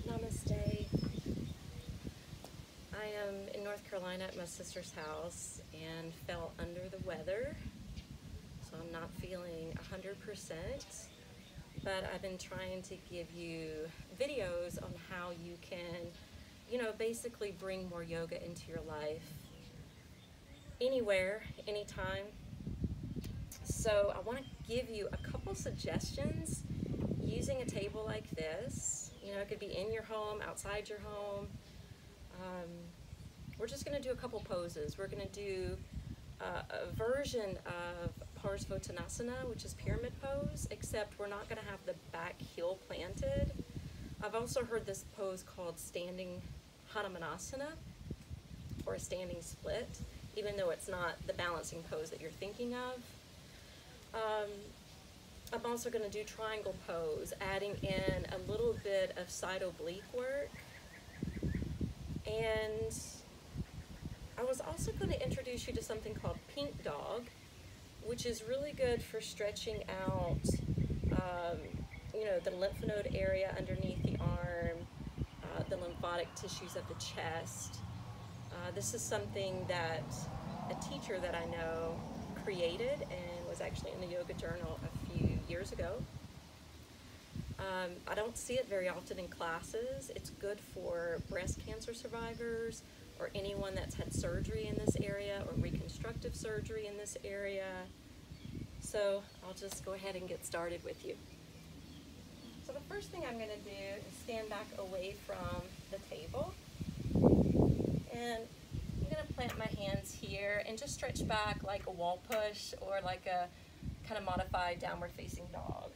Namaste. I am in North Carolina at my sister's house and fell under the weather, so I'm not feeling 100%, but I've been trying to give you videos on how you can, basically bring more yoga into your life anywhere, anytime. So I want to give you a couple suggestions using a table like this. It could be in your home, outside your home. We're just going to do a couple poses. We're going to do a version of Parsvottanasana, which is pyramid pose, except we're not going to have the back heel planted. I've also heard this pose called standing Hanumanasana, or a standing split, even though it's not the balancing pose that you're thinking of. I'm also going to do triangle pose, adding in a little bit of side oblique work. And I was also going to introduce you to something called Pink Dog, which is really good for stretching out, the lymph node area underneath the arm, the lymphatic tissues of the chest. This is something that a teacher that I know created and was actually in the Yoga Journal a few years ago. I don't see it very often in classes. It's good for breast cancer survivors or anyone that's had surgery in this area or reconstructive surgery in this area. So I'll just go ahead and get started with you. So the first thing I'm going to do is stand back away from the table. And I'm going to plant my hands here and just stretch back like a wall push or like a kind of modified downward facing dog.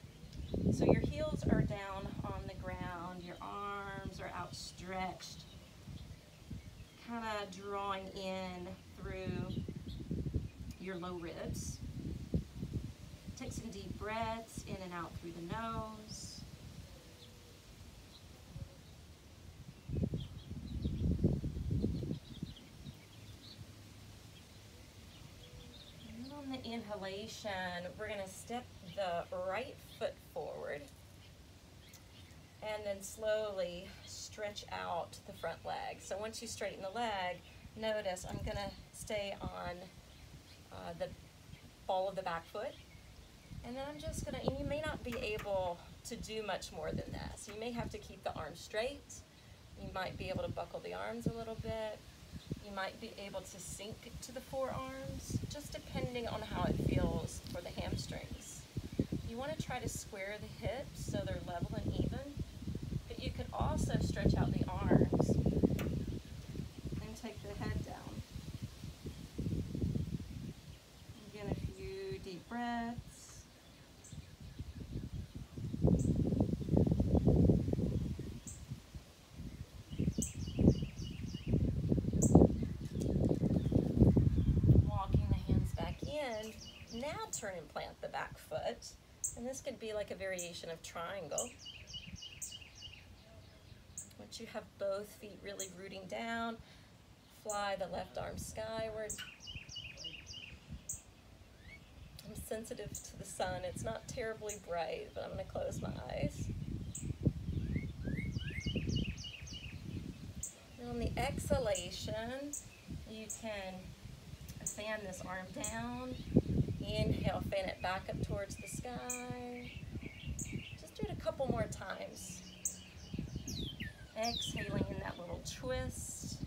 So your heels are down on the ground, your arms are outstretched, kind of drawing in through your low ribs. Take some deep breaths in and out through the nose. And on the inhalation, we're going to step the right foot forward and then slowly stretch out the front leg. So once you straighten the leg, notice I'm going to stay on the ball of the back foot. And then I'm just going to, and you may not be able to do much more than this. You may have to keep the arms straight. You might be able to buckle the arms a little bit. You might be able to sink to the forearms, just depending on how it feels for the hamstrings. You want to try to square the hips so they're level and even, but you could also stretch out the arms and take the head down. Again, a few deep breaths. Walking the hands back in. Now turn and plant the back foot. And this could be like a variation of triangle. Once you have both feet really rooting down, fly the left arm skyward. I'm sensitive to the sun. It's not terribly bright, but I'm going to close my eyes. And on the exhalation, you can fan this arm down. Inhale, fan it back up towards the sky. Just do it a couple more times. Exhaling in that little twist.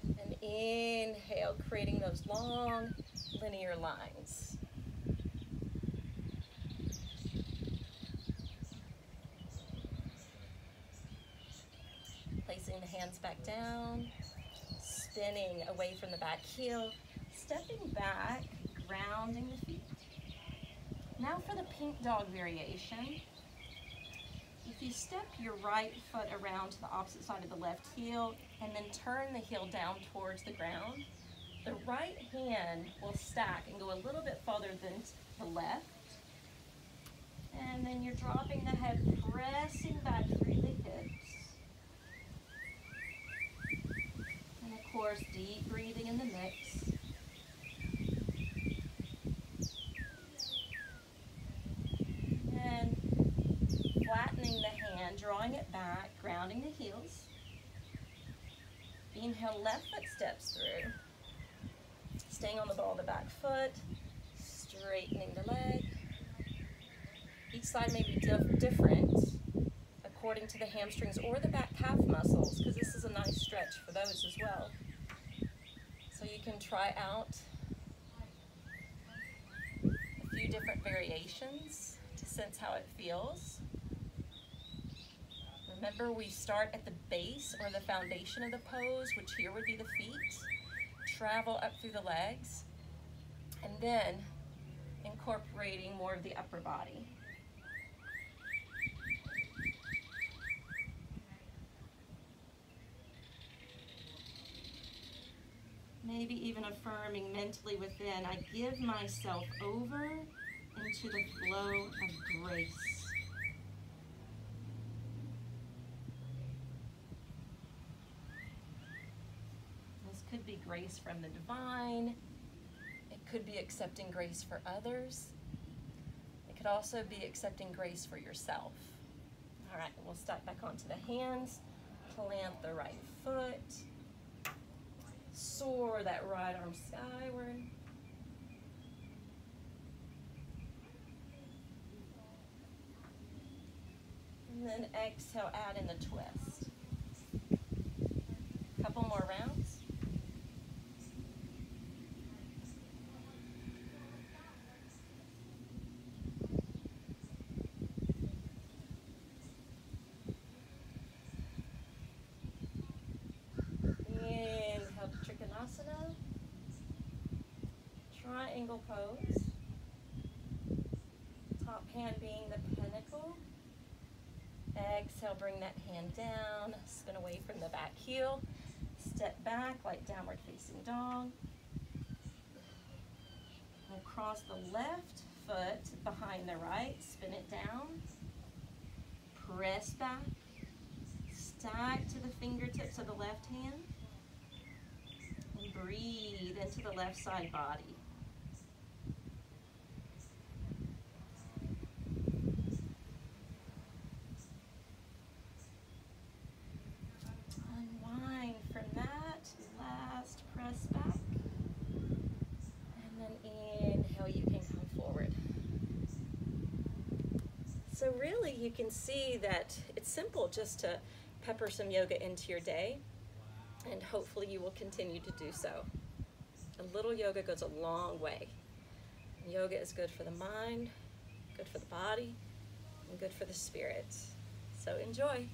And inhale, creating those long linear lines. Placing the hands back down. Spinning away from the back heel. Stepping back. Grounding the feet. Now for the Pink Dog variation. If you step your right foot around to the opposite side of the left heel and then turn the heel down towards the ground, the right hand will stack and go a little bit farther than the left. And then you're dropping the head, pressing back through the hips. And of course, deep breathing in the mix. again, drawing it back, grounding the heels. Inhale, left foot steps through. Staying on the ball of the back foot, straightening the leg. Each side may be different according to the hamstrings or the back calf muscles, because this is a nice stretch for those as well. So you can try out a few different variations to sense how it feels. Remember, we start at the base or the foundation of the pose, which here would be the feet. Travel up through the legs, and then incorporating more of the upper body. Maybe even affirming mentally within, I give myself over into the flow of grace. This could be grace from the divine. It could be accepting grace for others. It could also be accepting grace for yourself. All right, we'll step back onto the hands, plant the right foot, soar that right arm skyward. And then exhale, add in the twist. Couple more rounds. Inhale to Trikonasana. Triangle pose. Top hand being the pinnacle. Exhale, bring that hand down. Spin away from the back heel. Step back like downward facing dog. We'll cross the left foot behind the right. Spin it down. Press back. Stack to the fingertips of the left hand. And breathe into the left side body. Unwind from that. Last press back. And then inhale, you can come forward. So really you can see that it's simple just to pepper some yoga into your day, and hopefully you will continue to do so. A little yoga goes a long way. And yoga is good for the mind, good for the body, and good for the spirit. So enjoy.